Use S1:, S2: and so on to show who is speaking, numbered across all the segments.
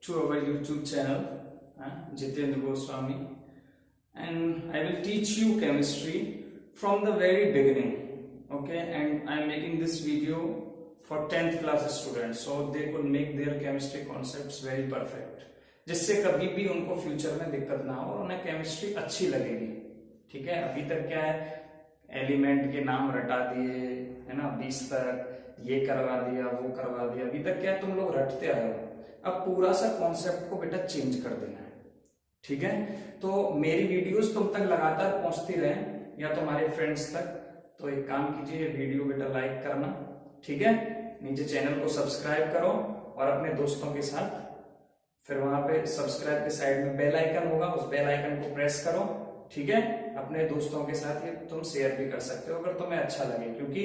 S1: to our YouTube channel, Jitendra Goswami, and I will teach you chemistry from the very beginning. Okay, and I am making this video for 10th class students so they could make their chemistry concepts very perfect, जिससे कभी भी उनको future में दिक्कत ना हो और उन्हें केमिस्ट्री अच्छी लगेगी. ठीक है, अभी तक क्या है, एलिमेंट के नाम रटा दिए है ना, 20 तक ये करवा दिया वो करवा दिया, अभी तक क्या है तुम लोग रटते आए हो. अब पूरा सा कॉन्सेप्ट को बेटा चेंज कर देना है. ठीक है, तो मेरी वीडियोस तुम तक लगातार पहुंचती रहे या तुम्हारे फ्रेंड्स तक. तो एक काम कीजिए, वीडियो बेटा लाइक करना. ठीक है, नीचे चैनल को सब्सक्राइब करो और अपने दोस्तों के साथ, फिर वहां पे सब्सक्राइब के साइड में बेल आइकन होगा, उस बेल आइकन को प्रेस करो. ठीक है, अपने दोस्तों के साथ ये तुम शेयर भी कर सकते हो अगर तुम्हें अच्छा लगे, क्योंकि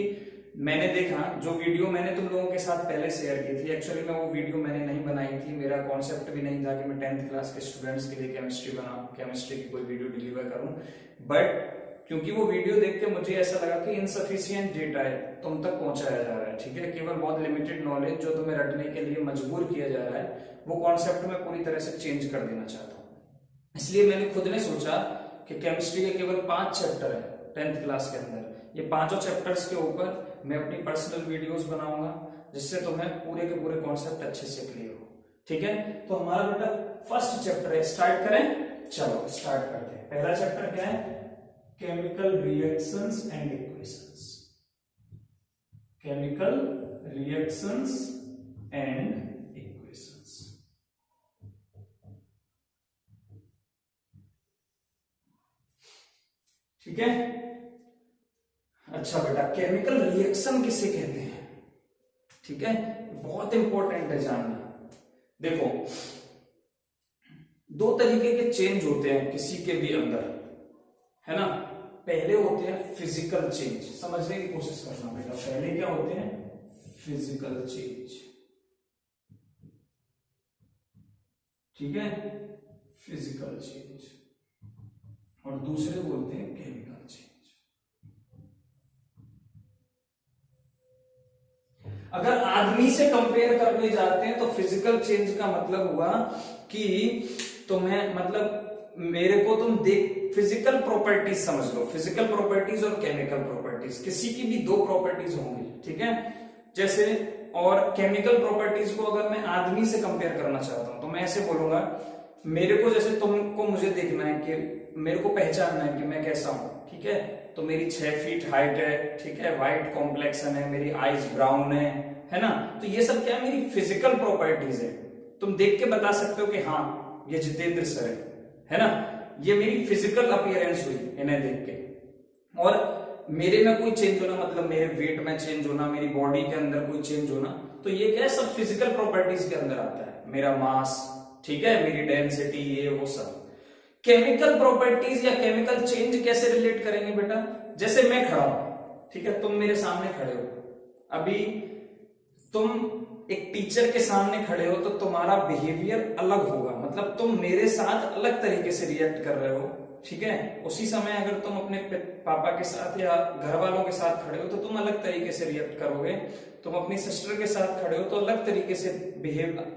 S1: मैंने देखा जो वीडियो मैंने तुम लोगों के साथ पहले शेयर की थी, एक्चुअली में वो वीडियो मैंने नहीं बनाई थी. मेरा कॉन्सेप्ट भी नहीं था कि मैं 10th क्लास के स्टूडेंट्स के लिए केमिस्ट्री की कोई वीडियो डिलीवर करूं. बट क्योंकि वो वीडियो देख के मुझे ऐसा लगा कि इनसफिशिएंट डेटा है, तुम तक पहुंचाया जा रहा है. ठीक है, केवल बहुत लिमिटेड नॉलेज जो तुम्हें रटने के लिए मजबूर किया जा रहा है, वो कॉन्सेप्ट में पूरी तरह से चेंज कर देना चाहता हूँ. इसलिए मैंने खुद ने सोचा कि केमिस्ट्री के केवल 5 चैप्टर है 10th क्लास के अंदर. ये पांचों चैप्टर्स के ऊपर मैं अपनी पर्सनल वीडियोस बनाऊंगा, जिससे तुम्हें पूरे के पूरे कॉन्सेप्ट अच्छे से क्लियर हो. ठीक है, तो हमारा बेटा फर्स्ट चैप्टर है. स्टार्ट करें, चलो स्टार्ट करते हैं. पहला चैप्टर क्या है? Chemical reactions and equations. Chemical reactions and equations. ठीक है, अच्छा बेटा, केमिकल रिएक्शन किसे कहते हैं? ठीक है, बहुत इंपॉर्टेंट है जानना. देखो, 2 तरीके के चेंज होते हैं किसी के भी अंदर, है ना. पहले होते हैं फिजिकल चेंज, समझने की कोशिश करना बेटा. पहले क्या होते हैं? Physical change. ठीक है, फिजिकल चेंज. और दूसरे बोलते हैं केमिकल चेंज. अगर आदमी से कंपेयर करने जाते हैं तो फिजिकल चेंज का मतलब हुआ कि तुम्हें, मतलब मेरे को तुम देख, फिजिकल प्रॉपर्टीज समझ लो. फिजिकल प्रॉपर्टीज और केमिकल प्रॉपर्टीज, किसी की भी 2 प्रॉपर्टीज होंगी. ठीक है, जैसे, और केमिकल प्रॉपर्टीज को अगर मैं आदमी से कंपेयर करना चाहता हूं तो मैं ऐसे बोलूंगा, मेरे को, जैसे तुमको मुझे देखना है कि मेरे को पहचानना है कि मैं कैसा हूं. ठीक है, तो मेरी 6 फीट हाइट है. ठीक है, व्हाइट कॉम्प्लेक्शन है, मेरी आईज ब्राउन है ना. तो ये सब क्या है? मेरी फिजिकल प्रॉपर्टीज है. तुम देख के बता सकते हो कि हाँ ये जितेंद्र सर है ना. ये मेरी फिजिकल अपीयरेंस हुई इन्हें देख के. और मेरे में कोई चेंज होना, मतलब मेरे वेट में चेंज होना, मेरी बॉडी के अंदर कोई चेंज होना, तो ये क्या है? सब फिजिकल प्रॉपर्टीज के अंदर आता है. मेरा मास, ठीक है, मेरी डेंसिटी, ये वो सब. केमिकल प्रॉपर्टीज या केमिकल चेंज कैसे रिलेट करेंगे बेटा? जैसे मैं खड़ा हूं, ठीक है, तुम मेरे सामने खड़े हो. अभी तुम एक टीचर के सामने खड़े हो तो तुम्हारा बिहेवियर अलग होगा, मतलब तुम मेरे साथ अलग तरीके से रिएक्ट कर रहे हो. ठीक है, उसी समय अगर तुम अपने पापा के साथ या घर वालों के साथ खड़े हो तो तुम अलग तरीके से रिएक्ट करोगे. तुम अपनी सिस्टर के साथ खड़े हो तो अलग तरीके से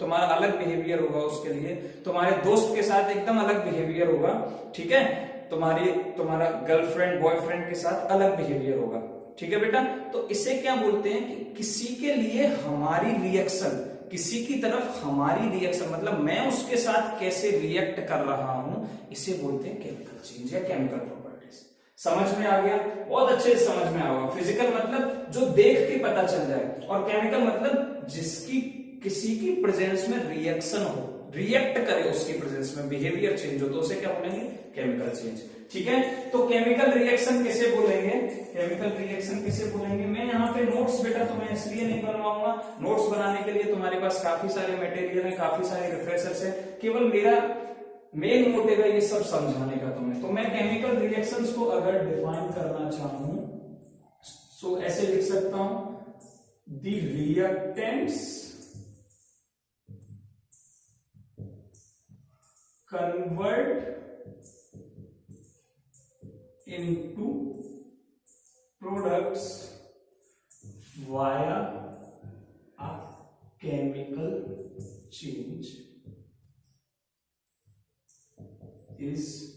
S1: तुम्हारा अलग बिहेवियर होगा उसके लिए. तुम्हारे दोस्त के साथ एकदम अलग बिहेवियर होगा. ठीक है, तुम्हारा गर्लफ्रेंड बॉयफ्रेंड के साथ अलग बिहेवियर होगा. ठीक है बेटा, तो इसे क्या बोलते हैं कि किसी के लिए हमारी रिएक्शन, किसी की तरफ हमारी रिएक्शन, मतलब मैं उसके साथ कैसे रिएक्ट कर रहा हूं, इसे बोलते हैं केमिकल चेंज या केमिकल प्रॉपर्टीज. समझ में आ गया? बहुत अच्छे से समझ में आ गया. फिजिकल मतलब जो देख के पता चल जाए, और केमिकल मतलब जिसकी किसी की प्रेजेंस में रिएक्शन हो, रिएक्ट करे उसकी प्रेजेंस में, बिहेवियर चेंज हो, तो उसे क्या बोलेंगे? Chemical change. ठीक है, तो केमिकल रिएक्शन किसे बोलेंगे? केमिकल रिएक्शन किसे बोलेंगे? मैं यहाँ पे नोट्स बेटा तुम्हें इसलिए नहीं बनवाऊंगा, नोट्स बनाने के लिए तुम्हारे पास काफी सारे मटेरियल है, काफी सारे रिफ्रेशर्स है. केवल मेरा मेन मोटिव है ये सब समझाने का तुम्हें. तो मैं केमिकल रिएक्शंस को अगर डिफाइन करना चाहूं तो ऐसे लिख सकता हूं, the reactants convert into products via a chemical change. is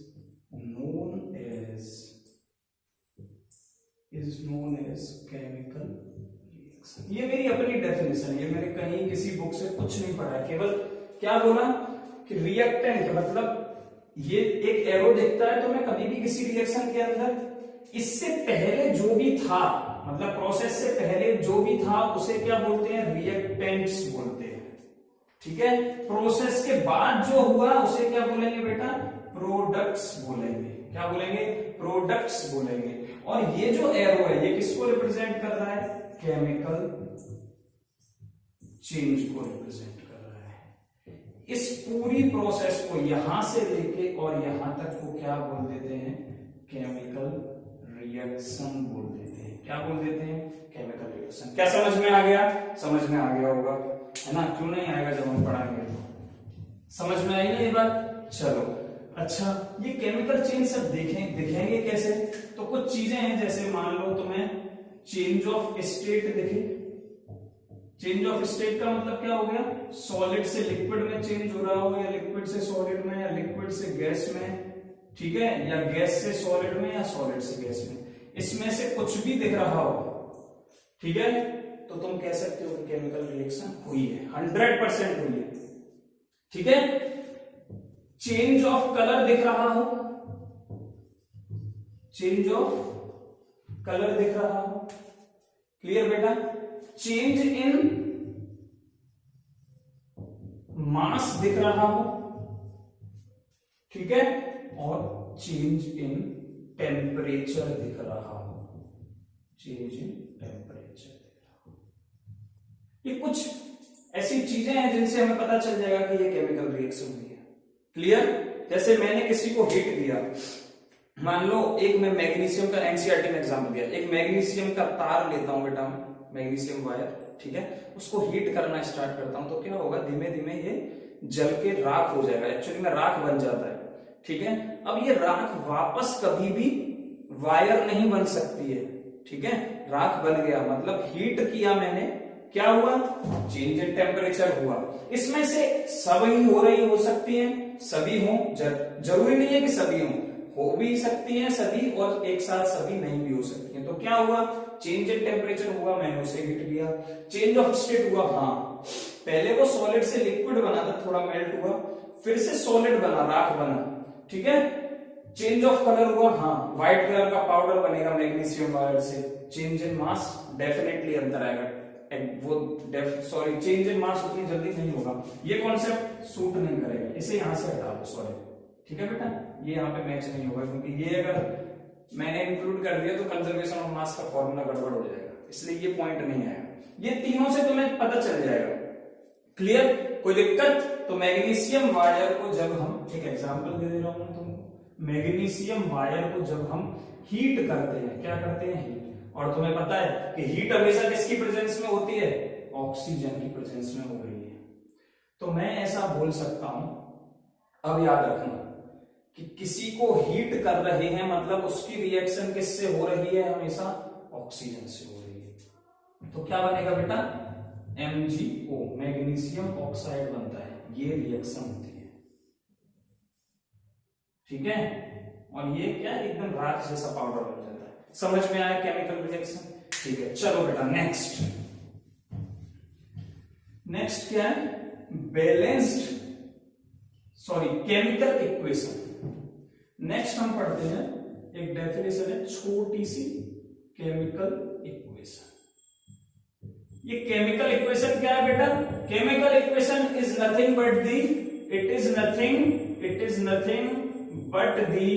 S1: known as chemical reaction। ये मेरी अपनी डेफिनेशन है, ये मैंने कहीं किसी बुक से कुछ नहीं पढ़ा, केवल क्या बोला कि रिएक्टेंट मतलब ये एक एरो दिखता है तो मैं कभी भी किसी रिएक्शन के अंदर इससे पहले जो भी था, मतलब प्रोसेस से पहले जो भी था उसे क्या बोलते हैं, रिएक्टेंट्स बोलते हैं। ठीक है, प्रोसेस के बाद जो हुआ उसे क्या बोलेंगे बेटा, प्रोडक्ट्स बोलेंगे। क्या बोलेंगे, प्रोडक्ट्स बोलेंगे। और ये जो एरो है ये किसको रिप्रेजेंट कर रहा है, केमिकल चेंज को रिप्रेजेंट कर रहा है। इस पूरी प्रोसेस को यहां से लेके और यहां तक को क्या बोल देते हैं, केमिकल रिएक्शन बोल देते हैं। क्या बोल देते हैं, केमिकल रिएक्शन। क्या समझ में आ गया, समझ में आ गया होगा, है ना, क्यों नहीं आएगा जब हम पढ़ाएंगे। समझ में आई ना ये बात, चलो। अच्छा, ये केमिकल चेंज सब दिखेंगे कैसे, तो कुछ चीजें हैं, जैसे मान लो तुम्हें चेंज ऑफ स्टेट दिखे। चेंज ऑफ स्टेट का मतलब क्या हो गया, सॉलिड से लिक्विड में चेंज हो रहा हो, या लिक्विड से सॉलिड में, या लिक्विड से गैस में, ठीक है, या गैस से सॉलिड में, या सॉलिड से गैस में, इसमें से कुछ भी दिख रहा हो, ठीक है, तो तुम कह सकते हो कि केमिकल रिएक्शन हुई है, 100% हुई है। ठीक है, चेंज ऑफ कलर दिख रहा हो, चेंज ऑफ कलर दिख रहा हो, क्लियर बेटा। चेंज इन मास दिख रहा हो, ठीक है, और चेंज इन टेम्परेचर दिख रहा हो, चेंज इन टेम्परेचर दिख रहा हो। ये कुछ ऐसी चीजें हैं जिनसे हमें पता चल जाएगा कि ये केमिकल रिएक्शन हुई है। क्लियर, जैसे मैंने किसी को हीट दिया, मान लो एक मैं मैग्नीशियम का एनसीईआरटी में एग्जाम्पल दिया, एक मैग्नीशियम का तार लेता हूं बेटा, मैग्नीशियम वायर, ठीक है, उसको हीट करना स्टार्ट करता हूं तो क्या होगा, धीमे धीमे ये जल के राख हो जाएगा, एक्चुअली में राख बन जाता है। ठीक है, अब ये राख वापस कभी भी वायर नहीं बन सकती है। ठीक है, राख बन गया मतलब हीट किया मैंने, क्या हुआ, चेंज इन टेम्परेचर हुआ। इसमें से सभी हो रही हो सकती है, सभी हो, जरूरी नहीं है कि सभी हो भी सकती हैं सभी, और एक साथ सभी नहीं भी हो सकती हैं। तो क्या हुआ, चेंज इन टेम्परेचर हुआ, मैंने उसे हीट किया। चेंज ऑफ स्टेट हुआ, हाँ, पहले वो सॉलिड से लिक्विड बना था, थोड़ा मेल्ट हुआ, फिर से सॉलिड बना, राख बना। ठीक है, चेंज ऑफ कलर हुआ, हाँ, व्हाइट कलर का पाउडर बनेगा मैग्नीशियम वायर से। चेंज इन मास डेफिनेटली अंदर आएगा, वो सॉरी चेंज इन मास उतनी जल्दी नहीं होगा, ये कॉन्सेप्ट सूट नहीं करेगा, इसे यहां से हटा दो, सॉरी। ठीक है बेटा, ये यहाँ पे मैच नहीं होगा, क्योंकि ये अगर मैंने इंक्लूड कर दिया तो कंजर्वेशन ऑफ मास का फॉर्मूला गड़बड़ हो जाएगा, इसलिए ये पॉइंट नहीं आएगा। ये तीनों से तुम्हें पता चल जाएगा। क्लियर, कोई दिक्कत, तो मैग्नीशियम वायर को जब हम, एक एग्जांपल दे रहा हूं तुमको, मैग्नीशियम वायर को जब हम हीट करते हैं, क्या करते हैं, हीट, और तुम्हें पता है कि हीट हमेशा किसकी प्रेजेंस में होती है, ऑक्सीजन की प्रेजेंस में हो रही है। तो मैं ऐसा बोल सकता हूं, अब याद रखना कि किसी को हीट कर रहे हैं मतलब उसकी रिएक्शन किससे हो रही है, हमेशा ऑक्सीजन से हो रही है। तो क्या बनेगा बेटा, MgO, मैग्नीशियम ऑक्साइड बनता है, ये रिएक्शन होती है। ठीक है, और ये क्या, एकदम राख जैसा पाउडर बन जाता है। समझ में आया केमिकल रिएक्शन। ठीक है, चलो बेटा नेक्स्ट क्या है, balanced, sorry, chemical equation. Next हम पढ़ते हैं, एक डेफिनेशन है छोटी सी, केमिकल इक्वेशन। ये केमिकल इक्वेशन क्या है बेटा, chemical equation is nothing but the, it is nothing but the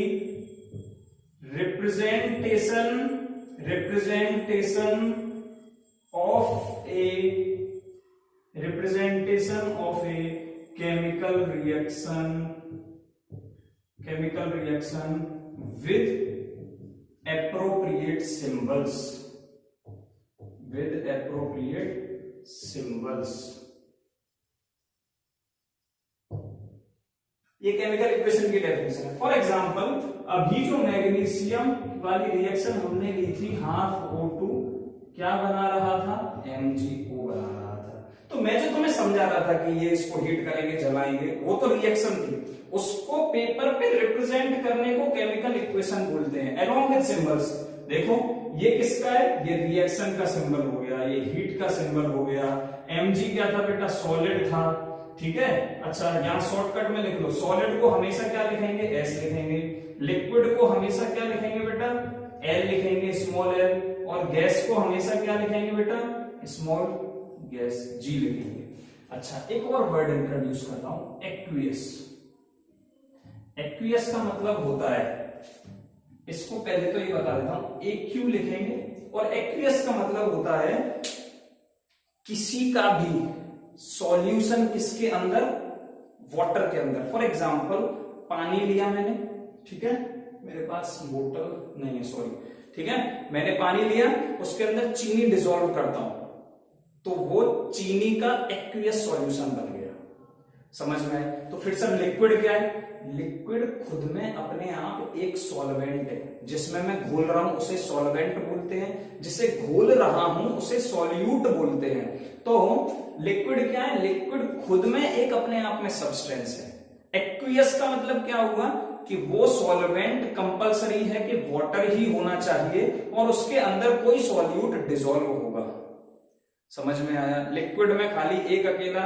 S1: representation of a chemical reaction with appropriate symbols, ये केमिकल इक्वेशन की डेफिनेशन है। फॉर एग्जांपल, अभी जो मैग्नीशियम वाली रिएक्शन हमने ली थी, ½ O2 क्या बना रहा था, MgO बना रहा था। तो मैं जो तुम्हें समझा रहा था कि ये इसको हीट करेंगे, जलाएंगे, वो तो रिएक्शन थी, उसको पेपर पे रिप्रेजेंट करने को केमिकल इक्वेशन बोलते हैं, अलोंग विद सिंबल्स। देखो ये किसका है, ये रिएक्शन का सिंबल हो गया, ये हीट का सिंबल हो गया। Mg क्या था बेटा, सॉलिड था, ठीक है। अच्छा यहाँ शॉर्टकट में लिख लो, सॉलिड को हमेशा क्या लिखेंगे, S लिखेंगे, लिक्विड को हमेशा क्या लिखेंगे बेटा, L लिखेंगे, स्मॉल l, और गैस को हमेशा क्या लिखेंगे बेटा, स्मॉल गैस, G लिखेंगे। अच्छा एक और वर्ड इंट्रोड्यूस करता हूं, एक्वियस। एक्वियस का मतलब होता है, इसको पहले तो ये बता देता हूं, AQ लिखेंगे, और एक्वियस का मतलब होता है किसी का भी सॉल्यूशन किसके अंदर, वाटर के अंदर। फॉर एग्जांपल पानी लिया मैंने, ठीक है, मेरे पास बोतल नहीं है, सॉरी, ठीक है, मैंने पानी लिया, उसके अंदर चीनी डिसॉल्व करता हूं, तो वो चीनी का एक्वियस सॉल्यूशन बन गया, समझ में आए। तो फिर सर लिक्विड क्या है, लिक्विड खुद में अपने आप एक सॉल्वेंट है, जिसमें मैं घोल रहा हूं उसे सॉल्वेंट बोलते हैं, जिसे घोल रहा हूं उसे सॉल्यूट बोलते हैं। तो लिक्विड क्या है, लिक्विड खुद में एक अपने आप में सब्सटेंस है। एक्वियस का मतलब क्या हुआ कि वो सॉल्वेंट कंपलसरी है कि वाटर ही होना चाहिए और उसके अंदर कोई सॉल्यूट डिसॉल्व होगा, समझ में आया। लिक्विड में खाली एक अकेला,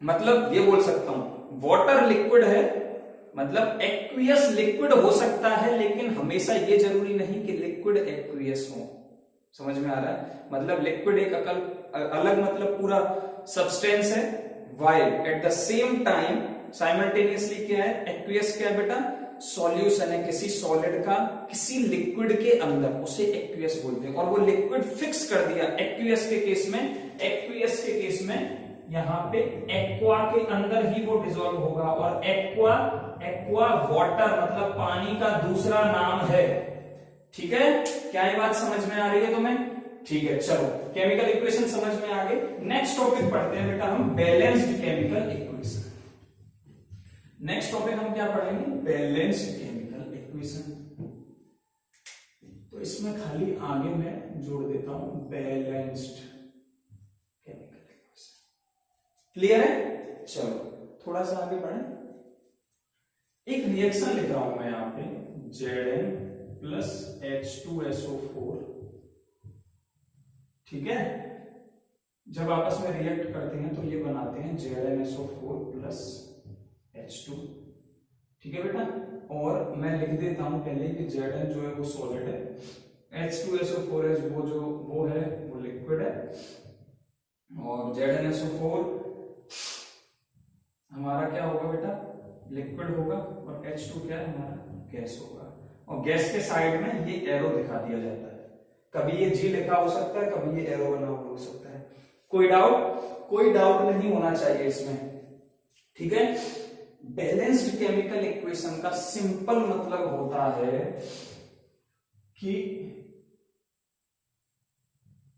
S1: मतलब ये बोल सकता हूं वाटर लिक्विड है, मतलब एक्वियस लिक्विड हो सकता है, लेकिन हमेशा ये जरूरी नहीं कि लिक्विड एक्वियस हो, समझ में आ रहा है। मतलब लिक्विड एक अलग मतलब पूरा सब्सटेंस है, while at the same time simultaneously क्या है, एक्वियस क्या है बेटा, सॉल्यूशन है किसी सॉलिड का किसी लिक्विड के अंदर, उसे एक्वियस बोलते हैं। और वो लिक्विड फिक्स कर दिया एक्वियस के केस में, एक्वियस के केस में यहां पे एक्वा के अंदर ही वो डिसॉल्व होगा, और एक्वा, एक्वा वाटर मतलब पानी का दूसरा नाम है, ठीक है। क्या ये बात समझ में आ रही है तुम्हें, ठीक है। चलो केमिकल इक्वेशन समझ में आ गई, नेक्स्ट टॉपिक पढ़ते हैं बेटा हम, balanced chemical equation. Next topic हम क्या पढ़ेंगे, बैलेंस्ड केमिकल इक्वेशन। तो इसमें खाली आगे मैं जोड़ देता हूं बैलेंस्ड केमिकल इक्वेशन, क्लियर है। चलो थोड़ा सा आगे बढ़े, एक रिएक्शन लिख रहा हूं मैं यहां पे, Zn प्लस H2SO4, ठीक है। जब आपस में रिएक्ट करते हैं तो ये बनाते हैं ZnSO4 प्लस H2, ठीक है बेटा। और मैं लिख देता हूं पहले कि Zn जो है वो सॉलिड है, H2SO4 वो है वो लिक्विड है, और ZnSO4 हमारा क्या होगा बेटा, लिक्विड होगा, और H2 क्या है हमारा, गैस होगा। और गैस के साइड में ये एरो दिखा दिया जाता है, कभी ये G लिखा हो सकता है, कभी ये एरो बना हुआ हो सकता है। कोई डाउट नहीं होना चाहिए इसमें, ठीक है। बैलेंस्ड केमिकल इक्वेशन का सिंपल मतलब होता है कि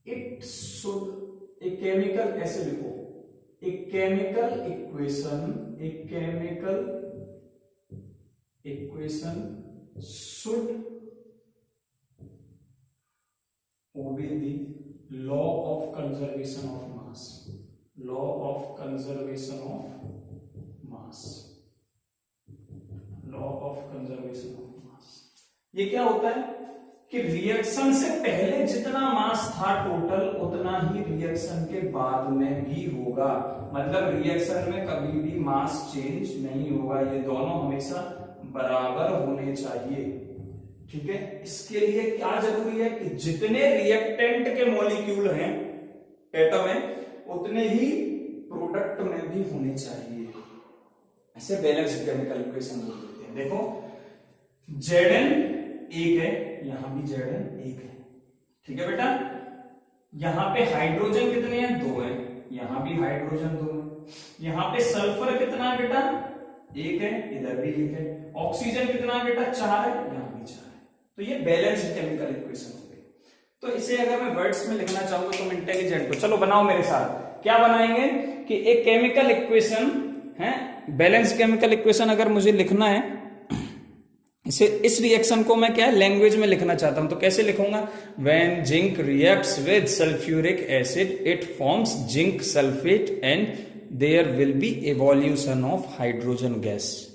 S1: इट शुड, एक केमिकल, ऐसे लिखो, एक chemical equation should obey the law of conservation of mass, law of conservation of mass, law of conservation of mass। ये क्या होता है कि रिएक्शन से पहले जितना मास था टोटल, उतना ही रिएक्शन के बाद में भी होगा, मतलब रिएक्शन में कभी भी मास चेंज नहीं होगा, ये दोनों हमेशा बराबर होने चाहिए, ठीक है। इसके लिए क्या जरूरी है कि जितने रिएक्टेंट के मॉलिक्यूल हैं एटम में, उतने ही प्रोडक्ट में भी होने चाहिए, ऐसे बैलेंस्ड केमिकल इक्वेशन बोल देते हैं। देखो Zn एक है, यहां भी Zn एक है, ठीक है बेटा। यहां पे हाइड्रोजन कितने हैं, 2 हैं, यहां भी हाइड्रोजन 2 है। यहां पे सल्फर कितना है बेटा, 1 है, इधर भी 1 है। ऑक्सीजन कितना है बेटा, 4 है, यहां भी 4 है। तो ये बैलेंस्ड केमिकल इक्वेशन हो गई। तो इसे अगर मैं वर्ड्स में लिखना चाहूँ तो तुम इंटेलिजेंट हो, चलो बनाओ मेरे साथ। क्या बनाएंगे कि एक केमिकल इक्वेशन है, बैलेंस केमिकल इक्वेशन अगर मुझे लिखना है, इसे इस रिएक्शन को मैं क्या है लैंग्वेज में लिखना चाहता हूं, तो कैसे लिखूंगा, when zinc reacts with sulphuric acid it forms zinc sulphate and there will be evolution of hydrogen gas.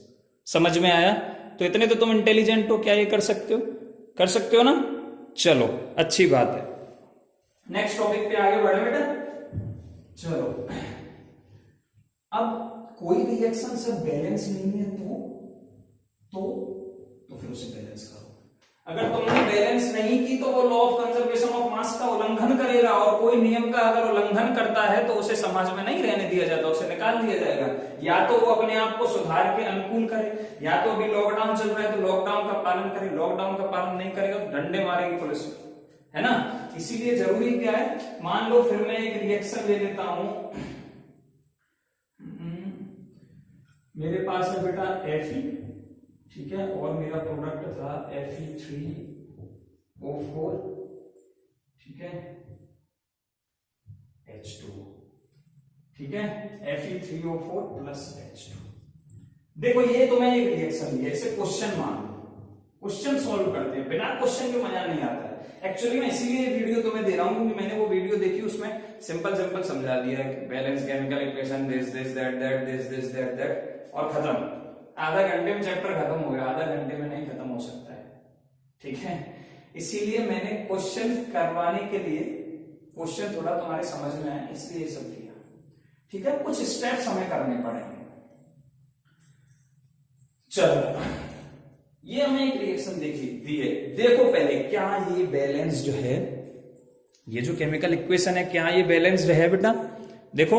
S1: समझ में आया? तो इतने तो तुम इंटेलिजेंट हो, क्या ये कर सकते हो? कर सकते हो ना? चलो अच्छी बात है। नेक्स्ट टॉपिक पे आगे बढ़े बेटा। चलो अब कोई रिएक्शन से बैलेंस नहीं है तो फिर उसे बैलेंस करो। अगर तुमने बैलेंस नहीं की तो वो law of conservation of mass का उल्लंघन करेगा, और कोई नियम का अगर उल्लंघन करता है तो उसे समाज में नहीं रहने दिया जाता, उसे निकाल दिया जाएगा। या तो वो अपने आप को सुधार के अनुकूल करे, या तो अभी लॉकडाउन चल रहा है तो लॉकडाउन का पालन करे, लॉकडाउन का पालन नहीं करेगा तो डंडे मारेगी पुलिस, है ना। इसीलिए जरूरी क्या है, मान लो फिर मैं एक रिएक्शन ले लेता हूं, मेरे पास है बेटा Fe, ठीक है, और मेरा प्रोडक्ट था Fe3O4, ठीक है, H2, ठीक है, Fe3O4 प्लस H2। देखो ये तो मैं एक रिएक्शन लिया, इसे क्वेश्चन मान लो, क्वेश्चन सॉल्व करते हैं, बिना क्वेश्चन के मजा नहीं आता है। एक्चुअली मैं इसीलिए वीडियो तुम्हें दे रहा हूं क्योंकि मैंने वो वीडियो देखी, उसमें सिंपल सिंपल समझा दिया है, balance chemical equation this this that that this this that that, और खत्म। आधा घंटे में चैप्टर खत्म हो गया, आधा घंटे में नहीं खत्म हो सकता है, ठीक है। इसीलिए मैंने क्वेश्चन करवाने के लिए, क्वेश्चन थोड़ा तुम्हारे समझ में आए इसलिए ये सब किया, ठीक है। कुछ स्टेप्स हमें करने पड़ेंगे। चलो ये हमें एक रिएक्शन देखी दी है, देखो पहले क्या ये बैलेंस्ड है, ये जो केमिकल इक्वेशन है क्या ये बैलेंस्ड है बेटा? देखो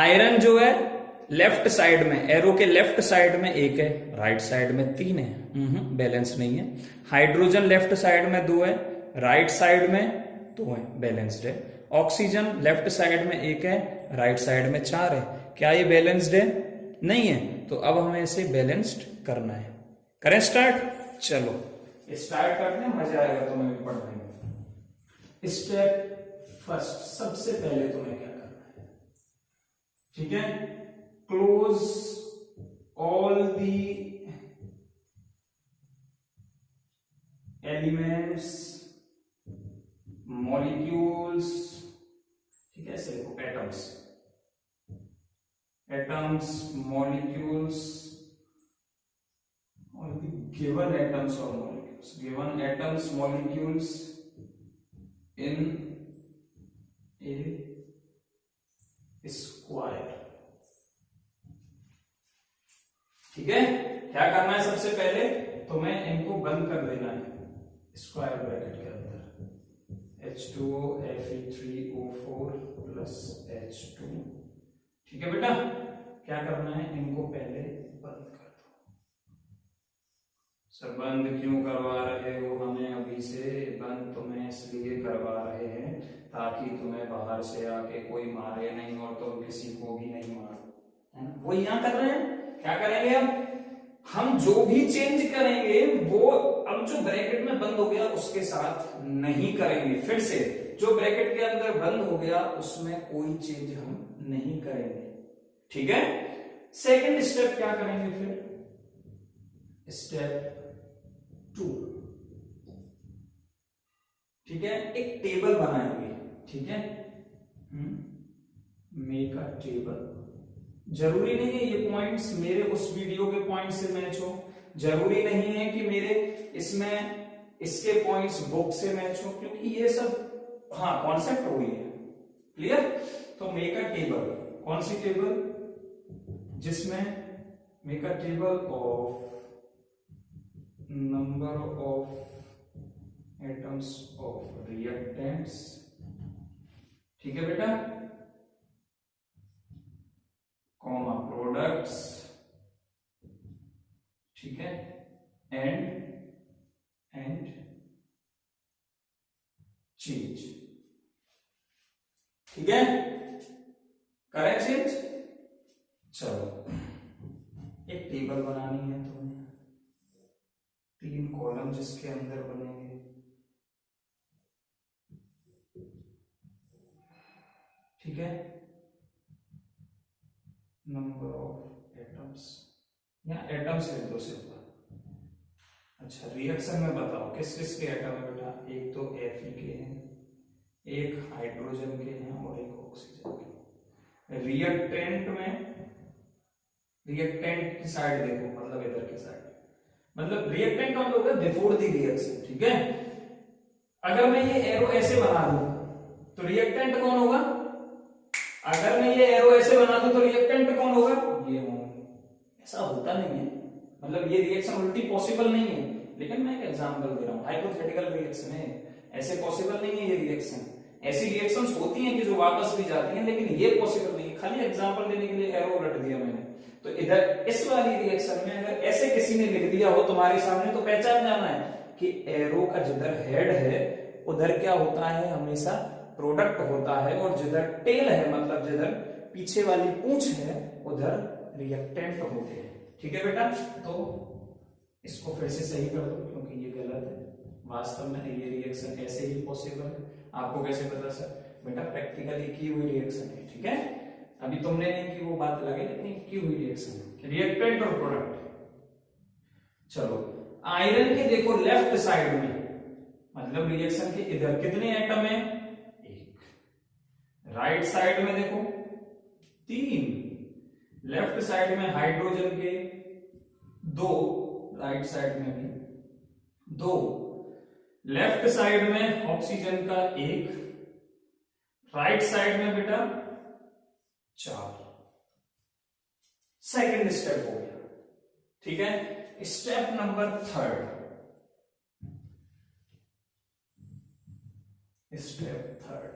S1: आयरन जो है लेफ्ट साइड में, एरो के लेफ्ट साइड में एक है, राइट साइड में 3 है, बैलेंस नहीं है। हाइड्रोजन लेफ्ट साइड में 2 है, राइट साइड में 2 है, बैलेंस्ड है। ऑक्सीजन लेफ्ट साइड में 1 है, राइट साइड में 4 है, क्या ये बैलेंस्ड है? नहीं है। तो अब हमें इसे बैलेंस्ड करना है, करें स्टार्ट? चलो स्टार्ट करते हैं, मजा आएगा तुम्हें भी पढ़ने में। स्टेप फर्स्ट, सबसे पहले तुम्हें क्या करना है, ठीक है, close all the elements molecules, ठीक है, ऐसे देखो एटम्स, एटम्स मॉलिक्यूल्स और given atoms or molecules, given atoms molecules in a square, ठीक है। क्या करना है सबसे पहले, तुम्हें इनको बंद कर देना है स्क्वायर ब्रैकेट के अंदर, H2O Fe3O4 प्लस H2, ठीक है बेटा। क्या करना है, इनको पहले बंद कर दो। सब बंद क्यों करवा रहे हो हमें अभी से? बंद तुम्हें इसलिए करवा रहे हैं ताकि तुम्हें बाहर से आके कोई मारे नहीं और तुम किसी को भी नहीं मारो, है ना। वो यहां कर रहे हैं। क्या करेंगे अब हम, जो भी चेंज करेंगे वो अब जो ब्रैकेट में बंद हो गया उसके साथ नहीं करेंगे। फिर से जो ब्रैकेट के अंदर बंद हो गया उसमें कोई चेंज हम नहीं करेंगे, ठीक है। सेकंड स्टेप क्या करेंगे फिर, स्टेप 2, ठीक है, एक टेबल बनाएंगे, ठीक है, मेक अ टेबल। जरूरी नहीं है ये पॉइंट्स मेरे उस वीडियो के पॉइंट से मैच हो, जरूरी नहीं है कि मेरे इसमें इसके पॉइंट्स बुक से मैच हो, क्योंकि ये सब हाँ कॉन्सेप्ट वही है, क्लियर। तो मेक अ टेबल, कौन सी टेबल? जिसमें make a table of number of atoms of reactants, ठीक है बेटा, कॉमा प्रोडक्ट्स, ठीक है, एंड चेंज, ठीक है, करें चेंज। चलो एक टेबल बनानी है तुम्हें, 3 कॉलम जिसके अंदर बनेंगे, ठीक है, नंबर ऑफ एटम्स, या एटम्स लिख दो सिंपल, अच्छा, रिएक्शन में बताओ किस किस के एटम है बेटा? एक तो Fe के हैं, एक हाइड्रोजन के हैं और एक ऑक्सीजन के। रिएक्टेंट में, रिएक्टेंट की साइड देखो, मतलब इधर की साइड, मतलब रिएक्टेंट का मतलब बिफोर द रिएक्शन, ठीक है। अगर मैं ये एरो ऐसे बना दूं तो रिएक्टेंट कौन होगा? अगर मैं ये एरो ऐसे बना दूं तो रिएक्टेंट कौन होगा? ये होंगे। ऐसा होता नहीं है, मतलब ये रिएक्शन उल्टी पॉसिबल नहीं है, लेकिन मैं एक एग्जांपल दे रहा हूं, हाइपोथेटिकल रिएक्शन है, ऐसे पॉसिबल नहीं है ये रिएक्शन। ऐसी रिएक्शंस होती हैं कि जो वापस भी जाती हैं, लेकिन ये पॉसिबल नहीं है। खाली एग्जांपल देने के लिए एरो रट दिया मैंने। तो इधर इस वाली रिएक्शन में अगर ऐसे किसी ने लिख दिया हो तुम्हारे सामने, तो पहचान जाना है कि एरो का जिधर हेड है उधर क्या होता है, हमेशा प्रोडक्ट होता है, और जिधर टेल है, मतलब जिधर पीछे वाली पूंछ है, उधर रिएक्टेंट होते हैं। ठीक है बेटा, तो इसको फिर से सही कर दो क्योंकि ये गलत है। वास्तव में ये रिएक्शन ऐसे ही पॉसिबल है। आपको कैसे पता सर? बेटा प्रैक्टिकली की हुई रिएक्शन है, ठीक है। अभी तुमने नहीं की वो बात लगे, लेकिन की हुई रिएक्शन है, रिएक्टेंट और प्रोडक्ट। चलो, आयरन के देखो लेफ्ट साइड में, मतलब रिएक्शन के इधर कितने एटम है? एक। राइट साइड में देखो 3, लेफ्ट साइड में हाइड्रोजन के 2, राइट साइड में भी 2, लेफ्ट साइड में ऑक्सीजन का 1, राइट साइड में बेटा 4। सेकंड स्टेप हो गया, ठीक है। Step number 3, step 3।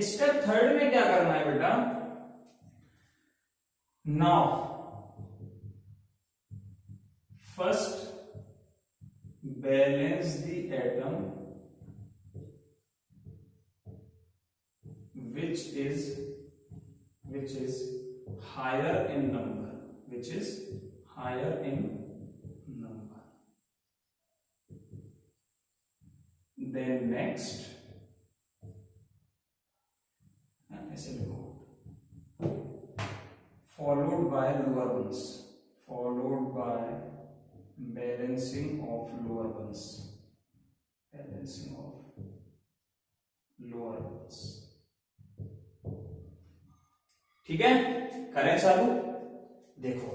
S1: स्टेप 3 में क्या करना है बेटा? Now first balance the atom which is higher in number, which is higher in number. Then next, ऐसे लिखो, followed by lower ones, followed by balancing of lower ones, balancing of lower ones। ठीक है, करें चालू। देखो,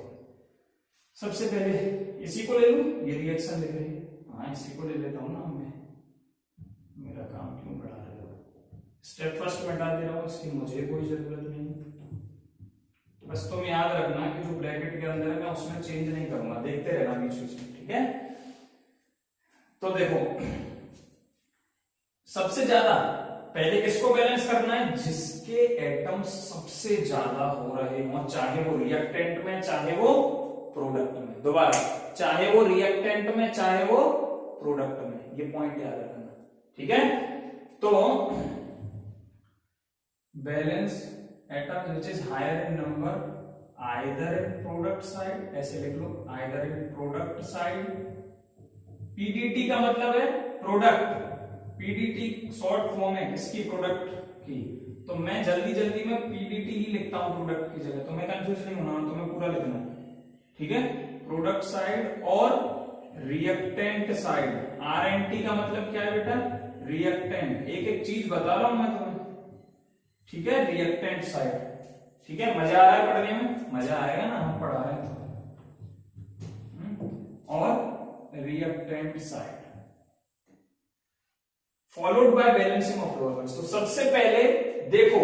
S1: सबसे पहले इसी को ले लूं, ये रिएक्शन लिख रही है, हाँ इसी को ले लेता हूं ना मैं, मेरा काम क्यों बढ़ा रहे हो? स्टेप फर्स्ट में डाल दे रहा हूं, इसकी मुझे कोई जरूरत नहीं। बस तुम याद रखना कि जो ब्रैकेट के अंदर है मैं उसमें चेंज नहीं करूंगा, देखते रहना बीच बीच में, ठीक है। तो देखो, सबसे ज्यादा पहले किसको बैलेंस करना है? जिसके एटम सबसे ज्यादा हो रहे हो, चाहे वो रिएक्टेंट में चाहे वो प्रोडक्ट में। दोबारा, चाहे वो रिएक्टेंट में चाहे वो प्रोडक्ट में, ये पॉइंट याद रखना, ठीक है। तो balance atom which is higher in number either in product side, ऐसे लिख लो, either in product side. PDT का मतलब है प्रोडक्ट, पीडीटी शॉर्ट फॉर्म है किसकी? प्रोडक्ट की। तो मैं जल्दी जल्दी में पीडीटी ही लिखता हूं प्रोडक्ट की जगह, तो मैं कंफ्यूज नहीं होना, तो मैं पूरा लिखना, ठीक है। प्रोडक्ट साइड और रिएक्टेंट साइड। आरएनटी का मतलब क्या है बेटा? रिएक्टेंट। एक एक चीज बता रहा हूं मैं तुम्हें, ठीक है। रिएक्टेंट साइड, ठीक है। मजा आ रहा है पढ़ने में? मजा आएगा ना, हम पढ़ा रहे हैं तो। और reactant side followed by balancing of lower ones. तो सबसे पहले देखो,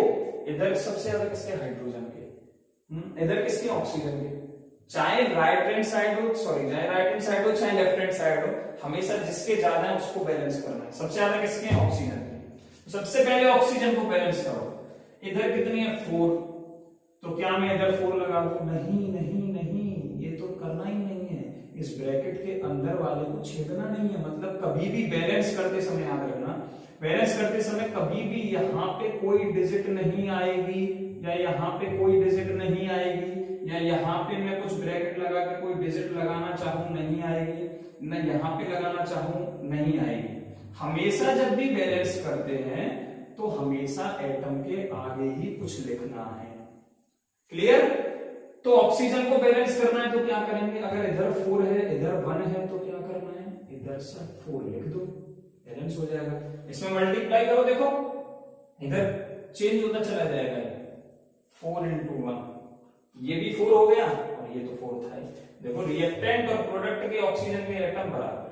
S1: इधर सबसे ज्यादा किसके? हाइड्रोजन के, इधर किसके? ऑक्सीजन के। चाहे राइट हैंड साइड हो, सॉरी चाहे राइट हैंड साइड हो चाहे लेफ्ट हैंड साइड हो, हमेशा जिसके ज्यादा है उसको बैलेंस करना है। सबसे ज्यादा किसके? ऑक्सीजन के। तो सबसे पहले ऑक्सीजन को बैलेंस करो। इधर कितनी है? 4। तो क्या मैं इधर 4 लगा दूं? नहीं नहीं नहीं, ये तो करना ही नहीं है। इस ब्रैकेट के अंदर वाले को छेदना नहीं है। मतलब कभी भी बैलेंस करते समय याद रखना, बैलेंस करते समय कभी भी यहाँ पे कोई डिजिट नहीं आएगी, या यहाँ पे कोई डिजिट नहीं आएगी, या यहाँ पे मैं कुछ ब्रैकेट लगा के कोई डिजिट लगाना चाहूं नहीं आएगी, न यहाँ पे लगाना चाहूं नहीं आएगी। हमेशा जब भी बैलेंस करते हैं तो हमेशा एटम के आगे ही कुछ लिखना है। क्लियर? तो ऑक्सीजन को बैलेंस करना है तो क्या करेंगे, अगर इधर 4 है इधर 1 है तो क्या करना है, इधर से 4 लिख दो, बैलेंस हो जाएगा। इसमें मल्टीप्लाई करो, देखो इधर चेंज होता चला जाएगा, 4 into 1, ये भी 4 हो गया और ये तो 4 था ही। देखो रिएक्टेंट और प्रोडक्ट के ऑक्सीजन के एटम बराबर,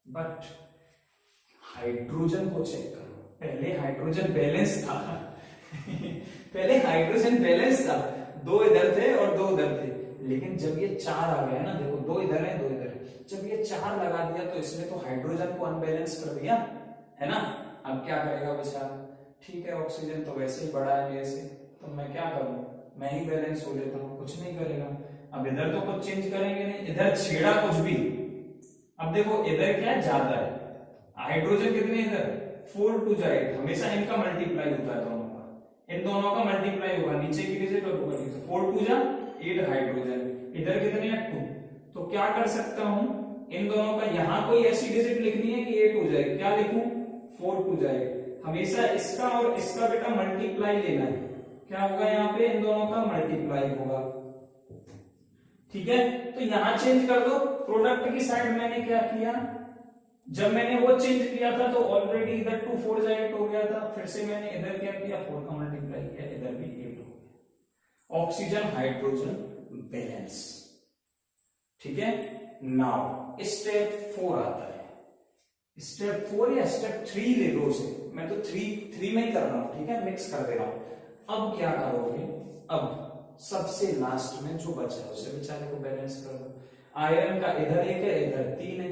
S1: बट हाइड्रोजन को चेक करो, पहले हाइड्रोजन बैलेंस था पहले हाइड्रोजन बैलेंस था, 2 इधर थे और 2 उधर थे, लेकिन जब ये 4 आ गया ना, देखो 2 इधर है 2 इधर है, जब ये 4 लगा दिया तो इसने तो हाइड्रोजन को अनबैलेंस कर दिया है ना। अब क्या करेगा बेचारा, ठीक है ऑक्सीजन तो वैसे ही बड़ा है मेरे से, तो मैं क्या करूं, मैं ही बैलेंस हो लेता हूं, कुछ नहीं करेगा। अब इधर तो कुछ चेंज करेंगे नहीं, इधर छेड़ा कुछ भी। अब देखो इधर क्या ज्यादा है, हाइड्रोजन कितने इधर 4 to 8, हमेशा इनका मल्टीप्लाई होता है दोनों का, इन दोनों का मल्टीप्लाई होगा, नीचे की डिजिट और ऊपर की, 4 to 8 हाइड्रोजन, इधर कितने हैं 2, तो क्या कर सकता हूं, इन दोनों का यहां कोई ऐसी डिजिट लिखनी है कि 8 हो जाए, क्या लिखूं 4 to 8, हमेशा इसका और इसका बेटा मल्टीप्लाई लेना है, क्या होगा यहाँ पे इन दोनों का मल्टीप्लाई होगा, ठीक है। तो यहां चेंज कर दो, प्रोडक्ट की साइड मैंने क्या किया, जब मैंने वो चेंज किया था तो ऑलरेडी इधर 2 4 8 हो गया था, फिर से मैंने इधर क्या किया 4 का मल्टीप्लाई किया, इधर भी 8 हो गया, ऑक्सीजन हाइड्रोजन बैलेंस, ठीक है। नाउ स्टेप 4 आता है, स्टेप 4 या स्टेप 3 ले लो उसे, मैं तो 3 में ही कर रहा हूं, ठीक है, मिक्स कर दे रहा हूं। अब क्या करोगे, अब सबसे लास्ट में जो बचा है उसे बेचारे को बैलेंस कर दो, आयरन का इधर 1 है इधर 3 है,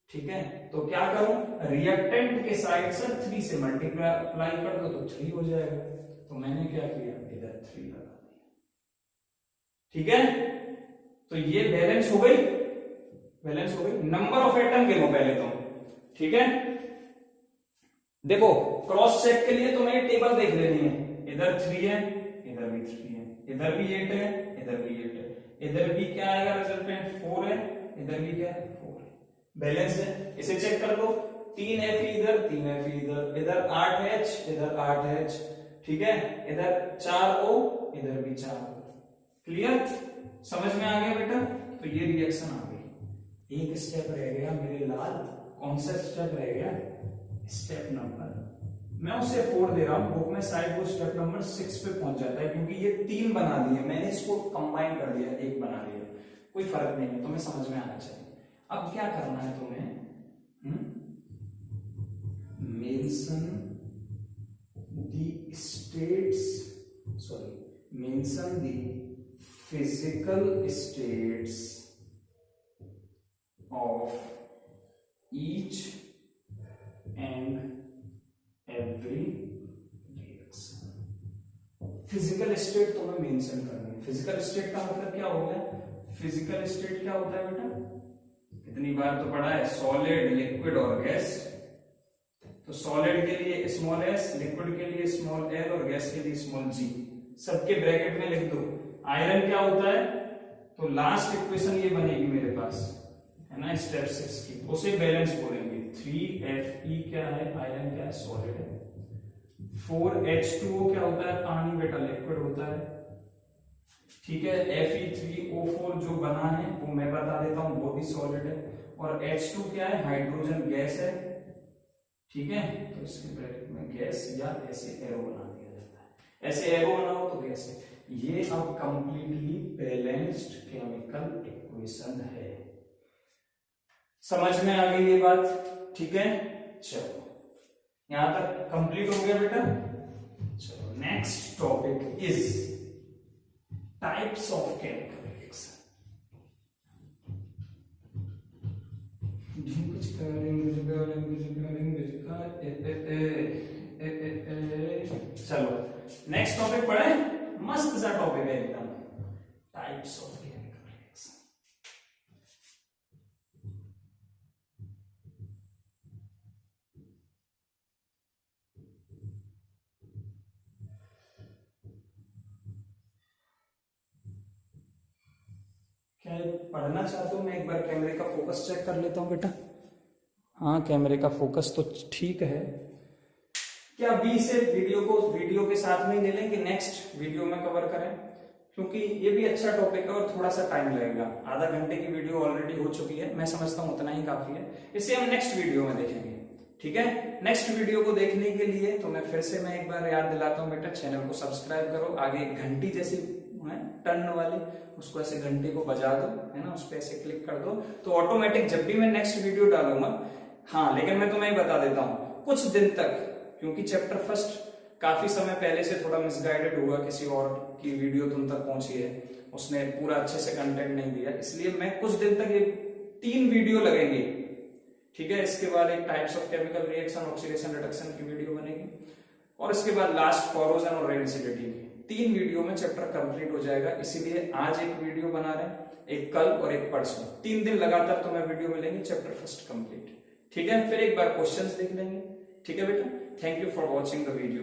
S1: ठीक है, तो क्या करूं, रिएक्टेंट के साइड से 3 से मल्टीप्लाई कर दो तो 3 हो जाएगा, तो मैंने क्या किया इधर 3 लगा दिया, ठीक है। तो ये बैलेंस हो गई, बैलेंस हो गई। नंबर ऑफ एटम गिनो पहले तो, ठीक है, देखो क्रॉस चेक के लिए तुम्हें टेबल देख लेनी है, इधर 3 है इधर भी 3 है, इधर भी 8 है इधर भी 8 है, इधर भी क्या आएगा रिजल्टेंट 4 है, इधर भी क्या है 4 है, बैलेंस है। इसे चेक कर लो, 3 Fe इधर 3 Fe इधर, इधर 8 H इधर 8 H, ठीक है, इधर 4 O इधर भी 4 O, क्लियर, समझ में आ गया बेटा। तो ये रिएक्शन आ गई, एक स्टेप रह गया मेरे लाल, कौन सा स्टेप रह गया, स्टेप नंबर, मैं उसे 4 दे रहा हूं, बुक में शायद वो स्टेप नंबर 6 पे पहुंच जाता है, क्योंकि ये 3 बना दिए मैंने, इसको कंबाइन कर दिया, एक बना दिया, कोई फर्क नहीं है, तुम्हें समझ में आना चाहिए। अब क्या करना है तुम्हें, mention the states, sorry mention the physical states of each and every reaction. Physical state तुम्हें मेंशन करनी है, फिजिकल स्टेट का मतलब क्या हो गया, फिजिकल स्टेट क्या होता है बेटा, कितनी बार तो पढ़ा है, सॉलिड लिक्विड और गैस, तो सॉलिड के लिए स्मॉल s, लिक्विड के लिए स्मॉल l और गैस के लिए स्मॉल g, सबके ब्रैकेट में लिख दो। आयरन क्या होता है, तो लास्ट इक्वेशन ये बनेगी मेरे पास, है ना, स्टेप 6 की, उसे बैलेंस बोलेंगे, 3Fe क्या है, आयरन क्या है, सॉलिड है, 4H2O क्या होता है, पानी बेटा लिक्विड होता है, ठीक है, Fe3O4 जो बना है वो मैं बता देता हूं, वो भी सॉलिड है, और H2 क्या है, हाइड्रोजन गैस है, ठीक है, तो इसके ब्रैकेट में गैस या ऐसे एरो बना दिया जाता है, ऐसे एरो बनाओ तो गैस है। ये अब कंप्लीटली बैलेंस्ड केमिकल इक्वेशन है, समझ में आ गई ये बात, ठीक है। चलो यहां तक कंप्लीट हो गया बेटा। चलो next topic is types of chemical reaction. चलो नेक्स्ट टॉपिक पढ़े, मस्त सा टॉपिक है एकदम, टाइप्स ऑफ केमिकल रिएक्शन। क्या पढ़ना चाहते हो, मैं एक बार कैमरे का फोकस चेक कर लेता हूं बेटा। हाँ कैमरे का फोकस तो ठीक है, क्या बी से वीडियो के साथ में ही ले लें कि नेक्स्ट वीडियो में कवर करें, क्योंकि ये भी अच्छा टॉपिक है और थोड़ा सा टाइम लगेगा। आधा घंटे की वीडियो ऑलरेडी हो चुकी है, मैं समझता हूं उतना ही काफी है। इसे हम नेक्स्ट वीडियो में देखेंगे, ठीक है। नेक्स्ट वीडियो को देखने के लिए तो मैं फिर से एक बार याद दिलाता हूँ बेटा, चैनल को सब्सक्राइब करो, आगे घंटी जैसी है टर्न वाली, उसको ऐसे घंटे को बजा दो, है ना, उस पर ऐसे क्लिक कर दो, तो ऑटोमेटिक जब भी मैं नेक्स्ट वीडियो डालूंगा। हाँ, लेकिन मैं तुम्हें बता देता हूँ कुछ दिन तक, क्योंकि चैप्टर फर्स्ट काफी समय पहले से थोड़ा मिसगाइडेड हुआ, किसी और की वीडियो तुम तक पहुंची है, उसने पूरा अच्छे से कंटेंट नहीं दिया, इसलिए मैं कुछ दिन तक ये 3 वीडियो लगेंगे, ठीक है। इसके बाद एक types of chemical reaction, oxidation reduction की वीडियो बनेगी, और इसके बाद लास्ट कोरोजन और रेडियोसिटी की 3 वीडियो में चैप्टर कंप्लीट हो जाएगा। इसीलिए आज एक वीडियो बना रहे हैं, एक कल और एक परसों, 3 दिन लगातार तुम्हें वीडियो मिलेंगे, चैप्टर फर्स्ट कंप्लीट, ठीक है। फिर एक बार क्वेश्चंस देख लेंगे, ठीक है बेटा। Thank you for watching the video.